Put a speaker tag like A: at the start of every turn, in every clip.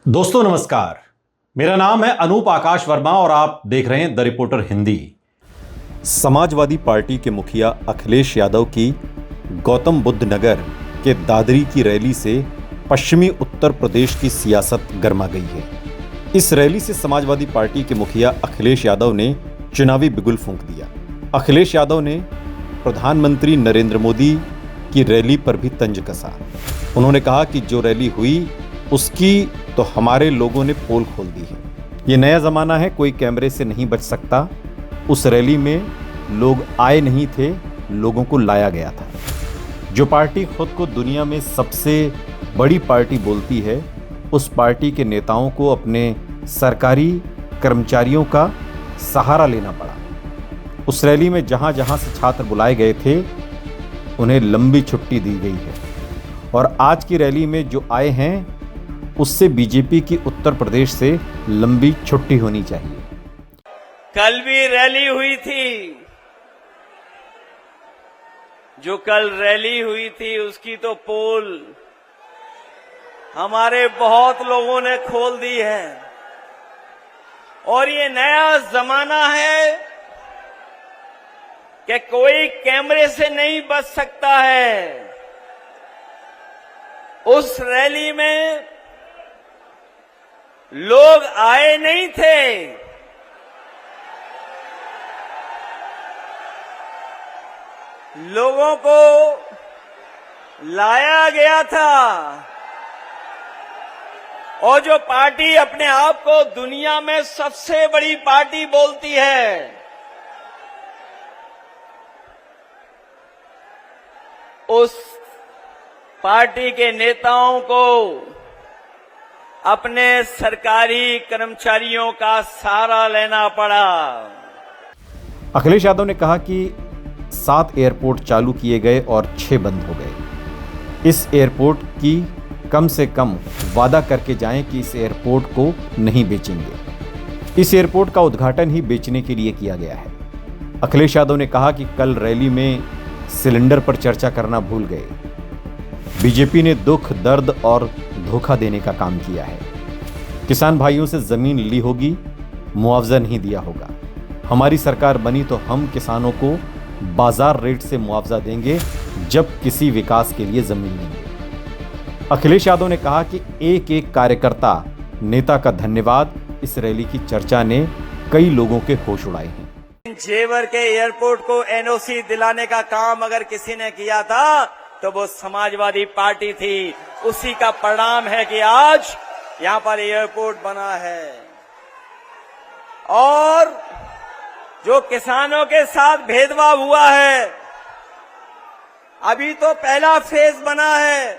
A: दोस्तों नमस्कार। मेरा नाम है अनूप आकाश वर्मा और आप देख रहे हैं the reporter Hindi. Samajwadi party के मुखिया अखिलेश यादव की गौतम बुद्ध नगर के दादरी की रैली से पश्चिमी उत्तर प्रदेश की सियासत गर्मा गई है। इस रैली से समाजवादी पार्टी के मुखिया अखिलेश यादव ने चुनावी बिगुल फूंक दिया। अखिलेश यादव ने प्रधानमंत्री नरेंद्र मोदी की रैली पर भी तंज कसा। उन्होंने कहा कि जो रैली हुई उसकी तो हमारे लोगों ने पोल खोल दी है। ये नया जमाना है, कोई कैमरे से नहीं बच सकता। उस रैली में लोग आए नहीं थे, लोगों को लाया गया था। जो पार्टी खुद को दुनिया में सबसे बड़ी पार्टी बोलती है, उस पार्टी के नेताओं को अपने सरकारी कर्मचारियों का सहारा लेना पड़ा। उस रैली में जहां जहां से छात्र बुलाए गए थे, उन्हें लंबी छुट्टी दी गई है। और आज की रैली में जो आए हैं, उससे बीजेपी की उत्तर प्रदेश से लंबी छुट्टी होनी चाहिए।
B: कल भी रैली हुई थी। जो कल रैली हुई थी उसकी तो पोल हमारे बहुत लोगों ने खोल दी है। और ये नया जमाना है कि कोई कैमरे से नहीं बच सकता है। उस रैली में लोग आए नहीं थे, लोगों को लाया गया था। और जो पार्टी अपने आप को दुनिया में सबसे बड़ी पार्टी बोलती है, उस पार्टी के नेताओं को अपने सरकारी कर्मचारियों का सहारा लेना पड़ा।
A: अखिलेश यादव ने कहा कि 7 एयरपोर्ट चालू किए गए और 6 बंद हो गए। इस एयरपोर्ट की कम से कम वादा करके जाएं कि इस एयरपोर्ट को नहीं बेचेंगे। इस एयरपोर्ट का उद्घाटन ही बेचने के लिए किया गया है। अखिलेश यादव ने कहा कि कल रैली में सिलेंडर पर चर्चा करना भूल गए। बीजेपी ने दुख, दर्द और धोखा देने का काम किया है। किसान भाइयों से जमीन ली होगी, मुआवजा नहीं दिया होगा। हमारी सरकार बनी तो हम किसानों को बाजार रेट से मुआवजा देंगे जब किसी विकास के लिए जमीन लेंगे। अखिलेश यादव ने कहा कि एक एक कार्यकर्ता, नेता का धन्यवाद। इस रैली की चर्चा ने कई लोगों के होश उड़ाए हैं।
B: जेवर के एयरपोर्ट को एनओसी दिलाने का काम अगर किसी ने किया था तो वो समाजवादी पार्टी थी। उसी का परिणाम है कि आज यहां पर एयरपोर्ट बना है। और जो किसानों के साथ भेदभाव हुआ है, अभी तो पहला फेज बना है,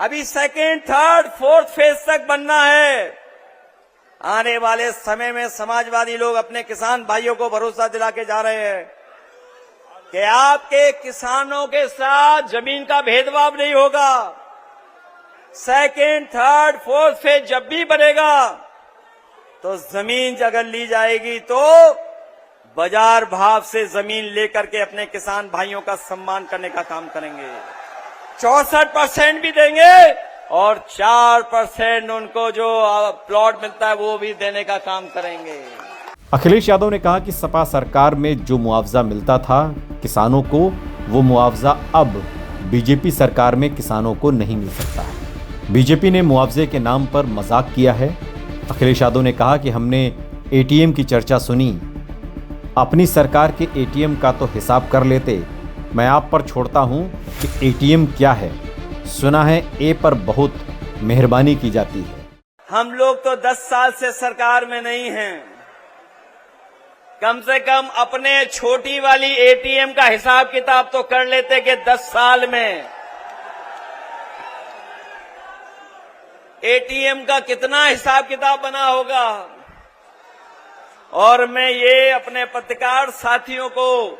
B: अभी सेकेंड, थर्ड, फोर्थ फेज तक बनना है। आने वाले समय में समाजवादी लोग अपने किसान भाइयों को भरोसा दिला के जा रहे हैं कि आपके किसानों के साथ जमीन का भेदभाव नहीं होगा। सेकेंड, थर्ड, फोर्थ फेज जब भी बनेगा तो जमीन अगर ली जाएगी तो बाजार भाव से जमीन लेकर के अपने किसान भाइयों का सम्मान करने का काम करेंगे। 64% भी देंगे और 4% उनको जो प्लॉट मिलता है वो भी देने का काम करेंगे।
A: अखिलेश यादव ने कहा कि सपा सरकार में जो मुआवजा मिलता था किसानों को, वो मुआवजा अब बीजेपी सरकार में किसानों को नहीं मिल सकता है। बीजेपी ने मुआवजे के नाम पर मजाक किया है। अखिलेश यादव ने कहा कि हमने एटीएम की चर्चा सुनी, अपनी सरकार के एटीएम का तो हिसाब कर लेते। मैं आप पर छोड़ता हूं कि एटीएम क्या है। सुना है ए पर बहुत मेहरबानी की जाती है।
B: हम लोग तो 10 साल से सरकार में नहीं हैं। कम से कम अपने छोटी वाली एटीएम का हिसाब किताब तो कर लेते कि 10 साल में एटीएम का कितना हिसाब किताब बना होगा। और मैं ये अपने पत्रकार साथियों को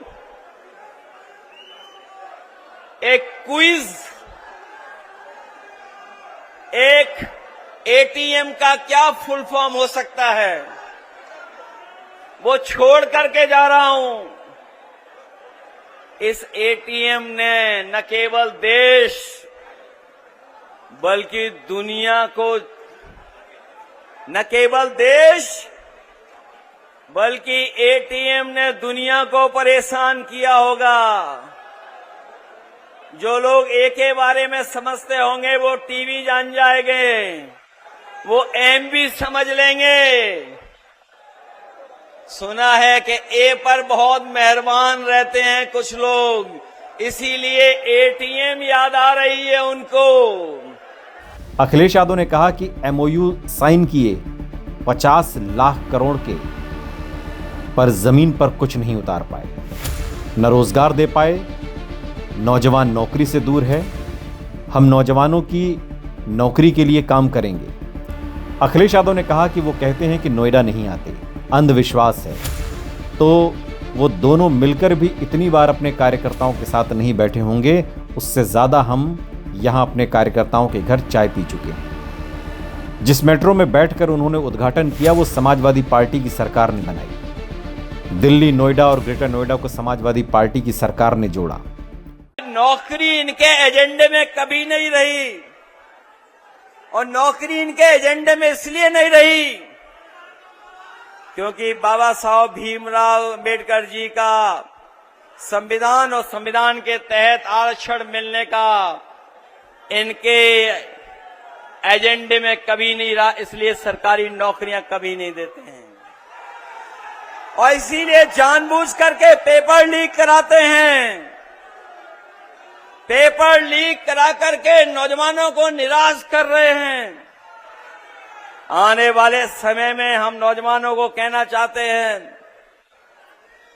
B: एक क्विज, एक एटीएम का क्या फुल फॉर्म हो सकता है, वो छोड़ करके जा रहा हूं। इस एटीएम ने न केवल देश बल्कि दुनिया को न केवल देश बल्कि एटीएम ने दुनिया को परेशान किया होगा। जो लोग ए के बारे में समझते होंगे वो टीवी जान जाएंगे, वो एम भी समझ लेंगे। सुना है कि ए पर बहुत मेहरबान रहते हैं कुछ लोग, इसीलिए एटीएम याद आ रही है उनको।
A: अखिलेश यादव ने कहा कि एमओयू साइन किए 50 लाख करोड़ के, पर जमीन पर कुछ नहीं उतार पाए, न रोजगार दे पाए, नौजवान नौकरी से दूर है। हम नौजवानों की नौकरी के लिए काम करेंगे। अखिलेश यादव ने कहा कि वो कहते हैं कि नोएडा नहीं आते, अंधविश्वास है, तो वो दोनों मिलकर भी इतनी बार अपने कार्यकर्ताओं के साथ नहीं बैठे होंगे, उससे ज़्यादा हम यहाँ अपने कार्यकर्ताओं के घर चाय पी चुके हैं। जिस मेट्रो में बैठकर उन्होंने उद्घाटन किया वो समाजवादी पार्टी की सरकार ने बनाई। दिल्ली, नोएडा और ग्रेटर नोएडा को समाजवादी पार्टी की सरकार ने जोड़ा।
B: नौकरी इनके एजेंडे में कभी नहीं रही, और नौकरी इनके एजेंडे में इसलिए नहीं रही क्योंकि बाबा साहब भीमराव अम्बेडकर जी का संविधान और संविधान के तहत आरक्षण मिलने का इनके एजेंडे में कभी नहीं रहा, इसलिए सरकारी नौकरियां कभी नहीं देते हैं। और इसीलिए जानबूझ करके पेपर लीक कराते हैं। पेपर लीक करा करके नौजवानों को निराश कर रहे हैं। आने वाले समय में हम नौजवानों को कहना चाहते हैं,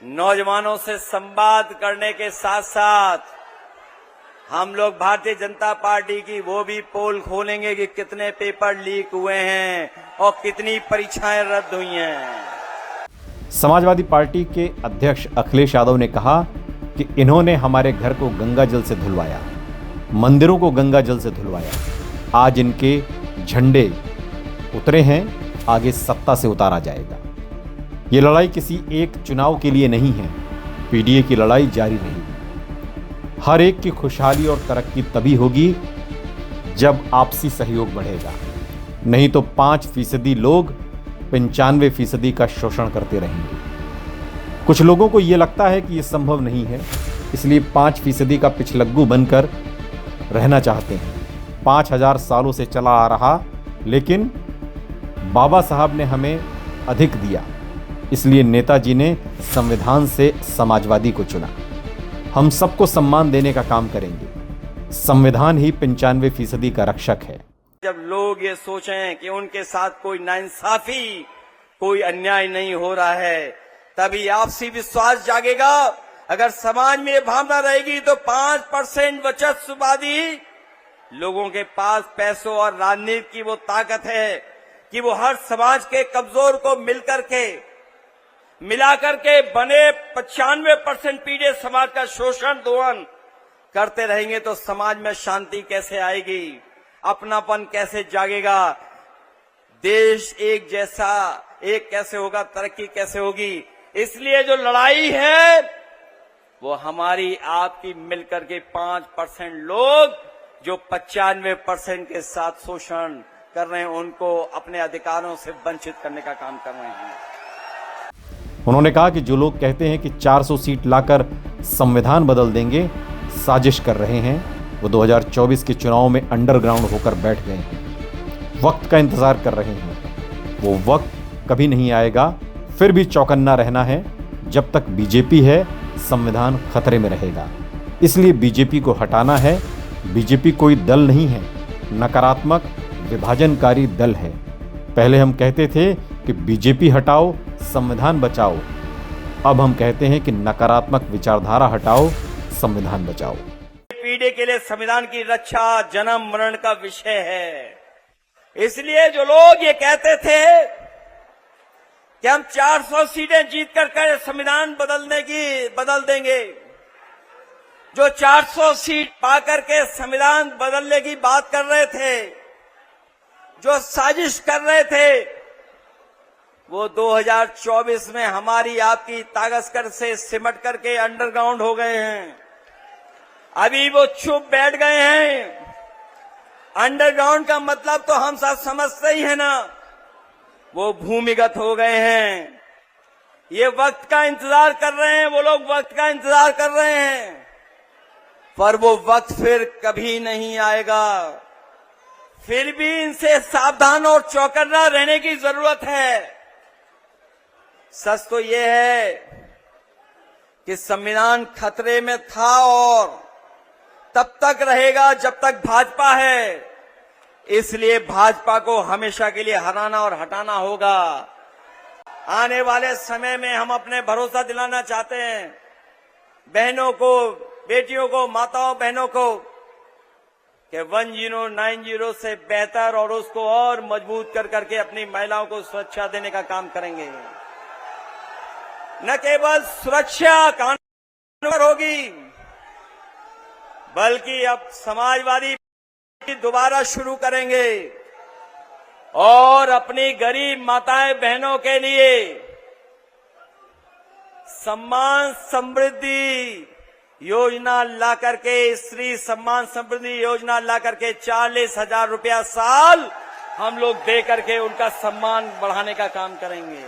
B: नौजवानों से संवाद करने के साथ साथ हम लोग भारतीय जनता पार्टी की वो भी पोल खोलेंगे कि कितने पेपर लीक हुए हैं और कितनी परीक्षाएं रद्द हुई हैं।
A: समाजवादी पार्टी के अध्यक्ष अखिलेश यादव ने कहा कि इन्होंने हमारे घर को गंगा जल से धुलवाया, मंदिरों को गंगा जल से धुलवाया। आज इनके झंडे उतरे हैं, आगे सत्ता से उतारा जाएगा। ये लड़ाई किसी एक चुनाव के लिए नहीं है, पीडीए की लड़ाई जारी रहेगी। हर एक की खुशहाली और तरक्की तभी होगी जब आपसी सहयोग बढ़ेगा, नहीं तो 5% लोग 95% का शोषण करते रहेंगे। कुछ लोगों को यह लगता है कि यह संभव नहीं है, इसलिए 5% का पिछलग्गू बनकर रहना चाहते हैं। 5000 सालों से चला आ रहा, लेकिन बाबा साहब ने हमें अधिक दिया, इसलिए नेताजी ने संविधान से समाजवादी को चुना। हम सबको सम्मान देने का काम करेंगे। संविधान ही 95% का रक्षक है।
B: जब लोग ये सोचें कि उनके साथ कोई नाइंसाफी, कोई अन्याय नहीं हो रहा है, तभी आपसी विश्वास जागेगा। अगर समाज में भावना रहेगी तो 5% बचतवादी लोगों के पास पैसों और राजनीति की वो ताकत है कि वो हर समाज के कमजोर को मिलाकर के बने 95% पीड़ित समाज का शोषण दोहन करते रहेंगे तो समाज में शांति कैसे आएगी, अपनापन कैसे जागेगा, देश एक जैसा एक कैसे होगा, तरक्की कैसे होगी। इसलिए जो लड़ाई है वो हमारी आपकी मिलकर के 5% लोग जो 95% के साथ शोषण कर रहे हैं उनको अपने अधिकारों से वंचित करने का काम कर रहे हैं।
A: उन्होंने कहा कि जो लोग कहते हैं कि 400 सीट लाकर संविधान बदल देंगे, साजिश कर रहे हैं। वो 2024 के चुनाव में अंडरग्राउंड होकर बैठ गए हैं, वक्त का इंतजार कर रहे हैं। वो वक्त कभी नहीं आएगा। फिर भी चौकन्ना रहना है। जब तक बीजेपी है, संविधान खतरे में रहेगा। इसलिए बीजेपी को हटाना है। बीजेपी कोई दल नहीं है, नकारात्मक विभाजनकारी दल है। पहले हम कहते थे कि बीजेपी हटाओ, संविधान बचाओ। अब हम कहते हैं कि नकारात्मक विचारधारा हटाओ, संविधान बचाओ।
B: पीढ़ी के लिए संविधान की रक्षा जन्म मरण का विषय है। इसलिए जो लोग ये कहते थे कि हम 400 सीटें जीत कर संविधान बदल देंगे, जो 400 सीट पाकर के संविधान बदलने की बात कर रहे थे, जो साजिश कर रहे थे, वो 2024 में हमारी आपकी ताकत से सिमट करके अंडरग्राउंड हो गए हैं। अभी वो चुप बैठ गए हैं। अंडरग्राउंड का मतलब तो हम सब समझते ही है ना। वो भूमिगत हो गए हैं। ये वक्त का इंतजार कर रहे हैं, वो लोग वक्त का इंतजार कर रहे हैं, पर वो वक्त फिर कभी नहीं आएगा। फिर भी इनसे सावधान और चौकन्ना रहने की जरूरत है। सच तो ये है कि संविधान खतरे में था और तब तक रहेगा जब तक भाजपा है। इसलिए भाजपा को हमेशा के लिए हराना और हटाना होगा। आने वाले समय में हम अपने भरोसा दिलाना चाहते हैं बहनों को, बेटियों को, माताओं बहनों को कि 1090 से बेहतर और उसको और मजबूत कर करके अपनी महिलाओं को सुरक्षा देने का काम करेंगे। न केवल सुरक्षा कानून पर होगी, बल्कि अब समाजवादी दोबारा शुरू करेंगे और अपनी गरीब माताएं बहनों के लिए सम्मान समृद्धि योजना ला करके, स्त्री सम्मान समृद्धि योजना ला करके 40,000 रुपया साल हम लोग दे करके उनका सम्मान बढ़ाने का काम करेंगे।